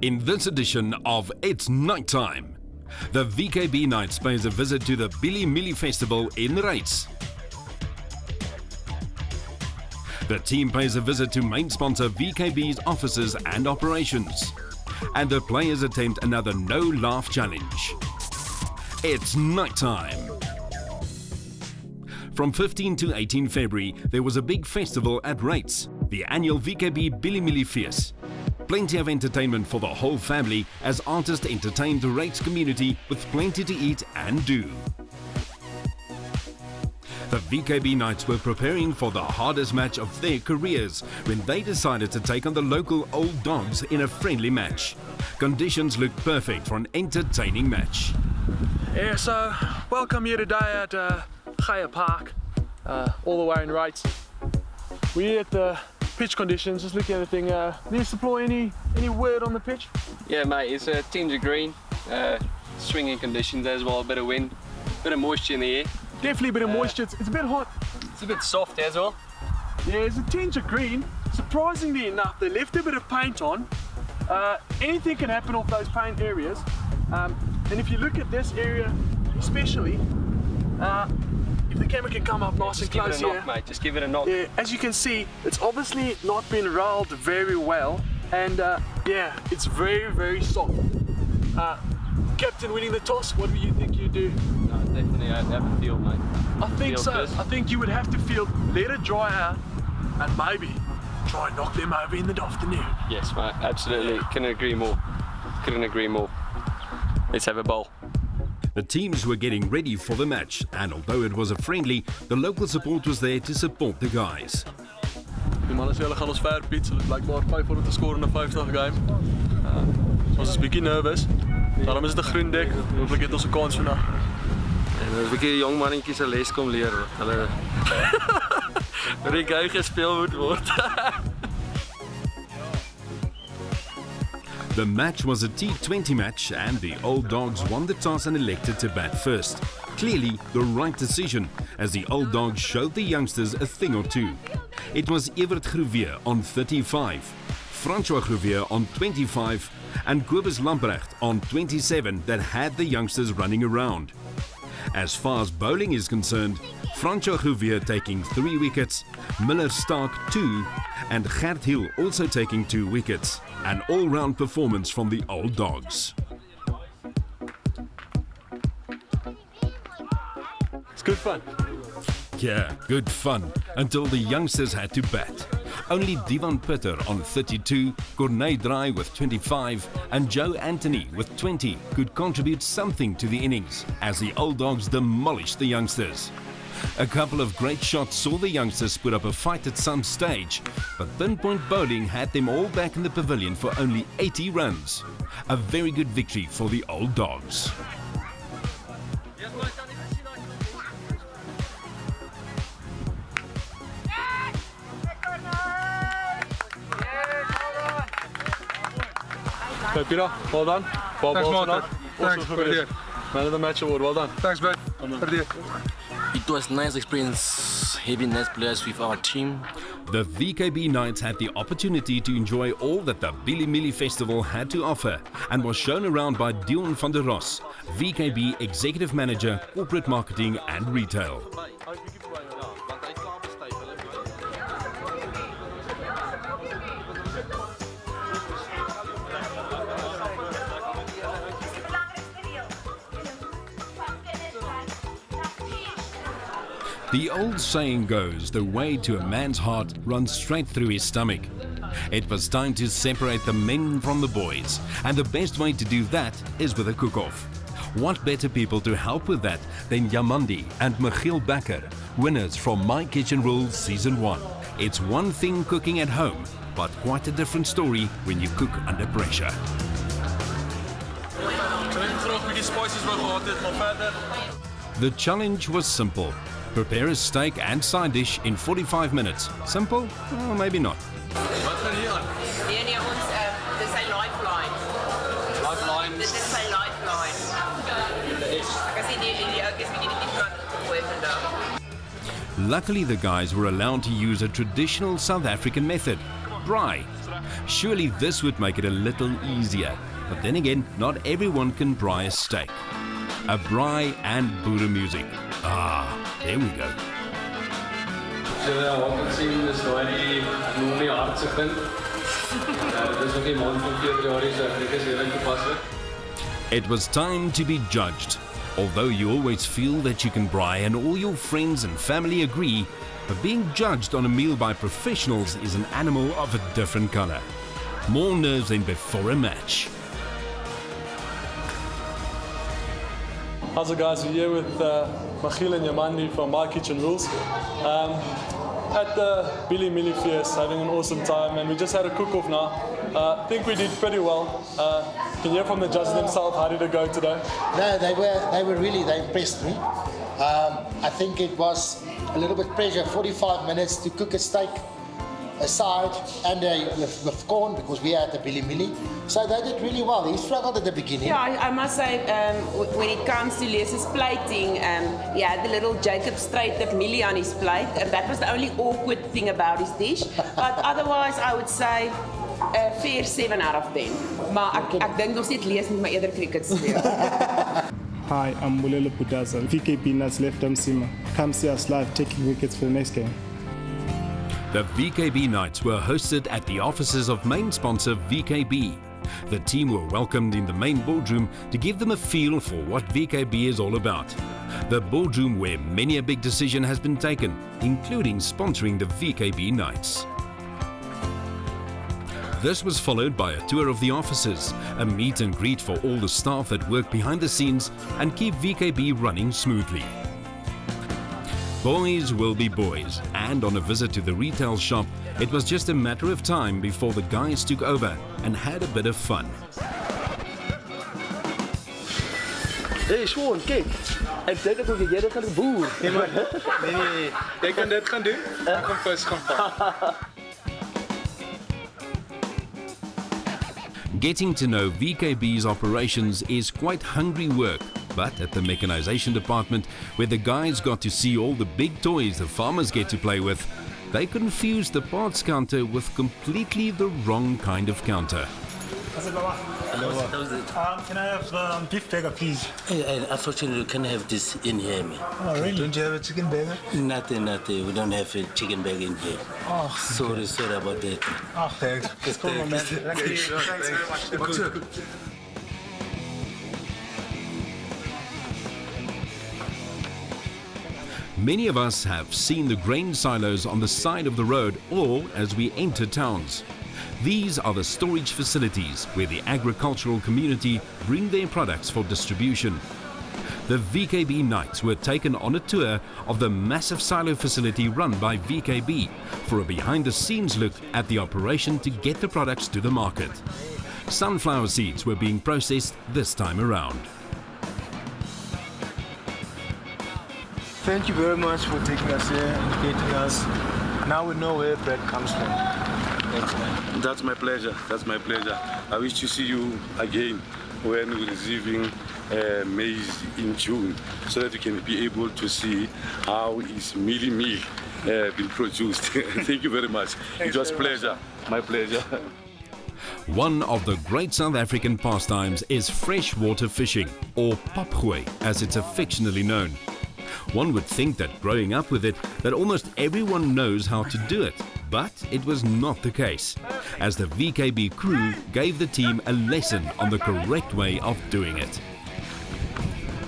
In this edition of It's Nighttime, the VKB Knights pays a visit to the Billy Millie Festival in Reitz. The team pays a visit to main sponsor VKB's offices and operations. And the players attempt another no-laugh challenge. It's nighttime. From 15 to 18 February, there was a big festival at Reitz, the annual VKB Billy Millie Feest. Plenty of entertainment for the whole family as artists entertained the Reitz community with plenty to eat and do. The VKB Knights were preparing for the hardest match of their careers when they decided to take on the local Old Dogs in a friendly match. Conditions looked perfect for an entertaining match. Yeah, so welcome here today at Gaya Park, all the way in Reitz. We're here at the pitch conditions, just looking at the thing. Needs to deploy any word on the pitch? Yeah, mate, it's a tinge of green, swinging conditions as well, a bit of wind, bit of moisture in the air. Definitely a bit of moisture. It's a bit hot. It's a bit soft as well. Yeah, it's a tinge of green. Surprisingly enough, they left a bit of paint on. Anything can happen off those paint areas. And if you look at this area especially, if the camera can come up nice and close here. Just give it a knock, mate, just give it a knock. Yeah, as you can see, it's obviously not been railed very well, and yeah, it's very, very soft. Captain winning the toss, what do you think you do? No, definitely have a field, mate. I think Field so. first. I think you would have to field, let it dry out, and maybe try and knock them over in the afternoon. Yes, mate, absolutely. Couldn't agree more. Couldn't agree more. Let's have a bowl. The teams were getting ready for the match, and although it was a friendly, the local support was there to support the guys. Die mannen sê hulle gaan ons ver pitch, hulle het blykbaar 500 te score in 'n 50 game. Ons is 'n bietjie nervous. Daarom is dit 'n groen dek. Hooplik het ons 'n kans vandag. En ons 'n bietjie jong mannetjies 'n les kom leer. Hulle die gou gespeel moet word. The match was a T20 match and the Old Dogs won the toss and elected to bat first. Clearly the right decision, as the Old Dogs showed the youngsters a thing or two. It was Evert Gruvier on 35, Francois Gruvier on 25 and Kobus Lamprecht on 27 that had the youngsters running around. As far as bowling is concerned, Francois Gruvier taking 3 wickets, Miller Stark 2 and Gert Hill also taking 2 wickets. An all-round performance from the Old Dogs. It's good fun. Yeah, good fun, until the youngsters had to bat. Only Divan Pitter on 32, Corneille Draai with 25 and Joe Anthony with 20 could contribute something to the innings as the Old Dogs demolished the youngsters. A couple of great shots saw the youngsters put up a fight at some stage, but pinpoint bowling had them all back in the pavilion for only 80 runs. A very good victory for the Old Dogs. Hey Peter, well done. Well Thanks, done. Martin. Thanks, Verdeer. Man of the match award, well done. Thanks, mate. Verdeer. It was nice experience having nice players with our team. The VKB Knights had the opportunity to enjoy all that the Billy Millie Festival had to offer and was shown around by Dion van der Ros, VKB Executive Manager, Corporate Marketing and Retail. The old saying goes, the way to a man's heart runs straight through his stomach. It was time to separate the men from the boys, and the best way to do that is with a cook-off. What better people to help with that than Yamandi and Michiel Bakker, winners from My Kitchen Rules Season 1. It's one thing cooking at home, but quite a different story when you cook under pressure. The challenge was simple. Prepare a steak and side dish in 45 minutes. Simple? Well, maybe not. Nee, ons, dis sy lifeline. Lifelines. Dit is sy lifeline. Ek as die ook is bietjie die kant gooi vandag. Luckily, the guys were allowed to use a traditional South African method, braai, Surely this would make it a little easier. But then again, not everyone can braai a steak. A braai and boere music. Ah, there we go. So wat ek sien is daai noem die hartse kind. Dis ook die maand van Februarie, so ek is regtig toepaslik. It was time to be judged. Although you always feel that you can braai and all your friends and family agree, but being judged on a meal by professionals is an animal of a different color. More nerves than before a match. How's it, guys? We're here with Michiel and Yamandi from My Kitchen Rules. At the Billy Millie Feast, having an awesome time, and we just had a cook-off now. I think we did pretty well. Can you hear from the judges themselves? How did it go today? No, they impressed me. I think it was a little bit pressure, 45 minutes to cook a steak, a side, and with corn, because we had the Billy Millie. So they did really well. He struggled at the beginning. Yeah, I must say, when it comes to Lees's plating, he had the little Jacob Straight Millie on his plate, and that was the only awkward thing about his dish. But otherwise, I would say a fair 7 out of 10. Maar ek dink nog steeds Lees moet my eerder cricket speel. Hi, I'm Mulelo Putaza. VKB Nuts left Msima. Come see us live taking wickets for the next game. The VKB Nights were hosted at the offices of main sponsor VKB. The team were welcomed in the main boardroom to give them a feel for what VKB is all about. The boardroom where many a big decision has been taken, including sponsoring the VKB Nights. This was followed by a tour of the offices, a meet and greet for all the staff that work behind the scenes and keep VKB running smoothly. Boys will be boys, and on a visit to the retail shop, it was just a matter of time before the guys took over and had a bit of fun. Hey Sean, kyk. Ek dink ek wil jy dit gaan boer. Nee, jy kan dit gaan doen. Ek gaan vis gaan pak. Getting to know VKB's operations is quite hungry work, but at the mechanization department, where the guys got to see all the big toys the farmers get to play with, they confused the parts counter with completely the wrong kind of counter. Can I have beef burger, please? Hey, unfortunately, you can't have this in here, man. Oh, really? Don't you have a chicken burger? Nothing. We don't have a chicken bag in here. Oh, Sorry about that. oh thanks. It's cool, man. Thanks very much. Many of us have seen the grain silos on the side of the road or as we enter towns. These are the storage facilities where the agricultural community bring their products for distribution. The VKB Nights were taken on a tour of the massive silo facility run by VKB for a behind-the-scenes look at the operation to get the products to the market. Sunflower seeds were being processed this time around. Thank you very much for taking us here and educating us. Now we know where bread comes from. Thanks, man. That's my pleasure. That's my pleasure. I wish to see you again when we're receiving maize in June, so that we can be able to see how is mealy meal been produced. Thank you very much. It was pleasure. My pleasure. One of the great South African pastimes is freshwater fishing, or papgooi as it's affectionately known. One would think that growing up with it, that almost everyone knows how to do it, but it was not the case, as the VKB crew gave the team a lesson on the correct way of doing it.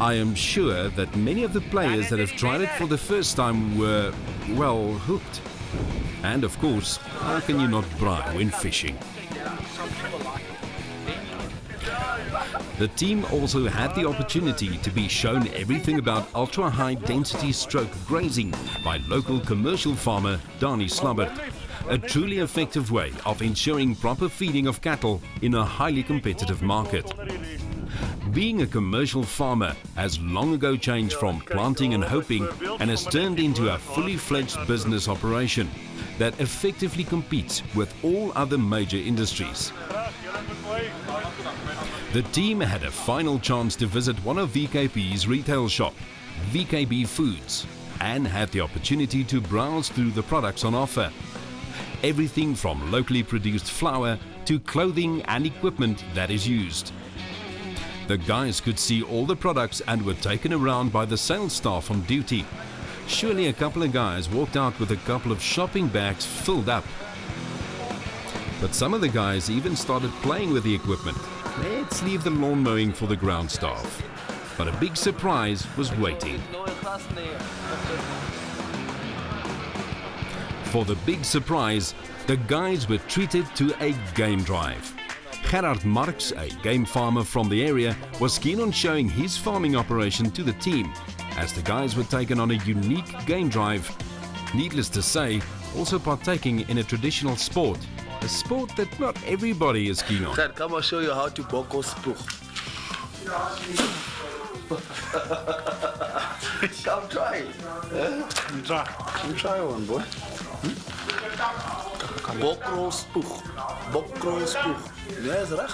I am sure that many of the players that have tried it for the first time were, well, hooked. And of course, how can you not braai when fishing? The team also had the opportunity to be shown everything about ultra-high density stroke grazing by local commercial farmer Dani Slabbert, a truly effective way of ensuring proper feeding of cattle in a highly competitive market. Being a commercial farmer has long ago changed from planting and hoping and has turned into a fully fledged business operation that effectively competes with all other major industries. The team had a final chance to visit one of VKB's retail shop, VKB Foods, and had the opportunity to browse through the products on offer. Everything from locally produced flour to clothing and equipment that is used. The guys could see all the products and were taken around by the sales staff on duty. Surely a couple of guys walked out with a couple of shopping bags filled up. But some of the guys even started playing with the equipment. Let's leave the lawn mowing for the ground staff. But a big surprise was waiting. For the big surprise, the guys were treated to a game drive. Gerard Marx, a game farmer from the area, was keen on showing his farming operation to the team, as the guys were taken on a unique game drive. Needless to say, also partaking in a traditional sport, a sport that not everybody is keen on. Dad, come I'll show you how to boko spoeg. Come try it. Try one, boy. Bokro spoeg. Bokro spoeg. Yes, reg.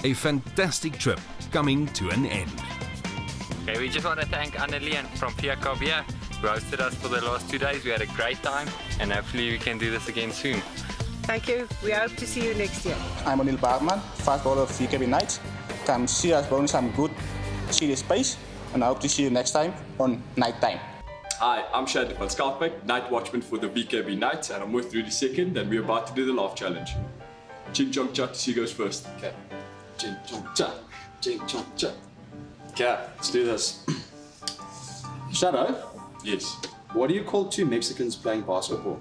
A fantastic trip coming to an end. Okay, we just want to thank Annelie from VKB who hosted us for the last 2 days. We had a great time and hopefully we can do this again soon. Thank you. We hope to see you next year. I'm Anil Barman, fast bowler of VKB Knights. Come see us bowling some good serious pace and I hope to see you next time on night time. Hi, I'm Shad van Skalkbeck, night watchman for the VKB Knights, and I'm with Rudy second, and we're about to do the laugh challenge. Ching chong cha to see who goes first. Okay. Ching chong cha, ching chong cha. Okay, let's do this. Shadow? Yes. What do you call two Mexicans playing basketball?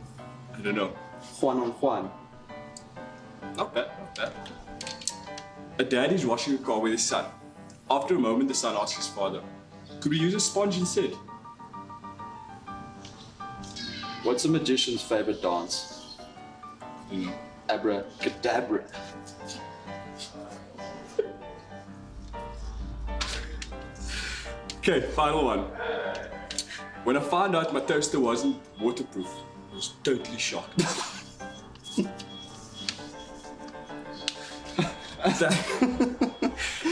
I don't know. Juan on Juan. Not bad, not bad. A dad is washing a car with his son. After a moment, the son asks his father, "Could we use a sponge instead?" What's a magician's favorite dance? Abracadabra. Okay, final one. When I found out my toaster wasn't waterproof, I was totally shocked.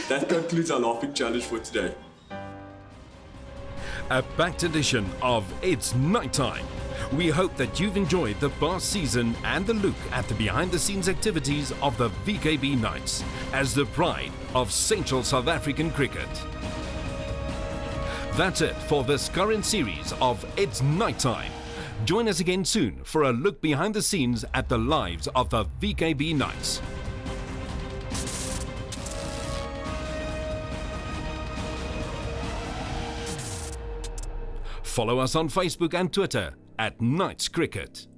That concludes our laughing challenge for today. A packed edition of It's Nighttime. We hope that you've enjoyed the past season and the look at the behind-the-scenes activities of the VKB Knights as the pride of Central South African cricket. That's it for this current series of It's Nighttime. Join us again soon for a look behind the scenes at the lives of the VKB Knights. Follow us on Facebook and Twitter at Knights Cricket.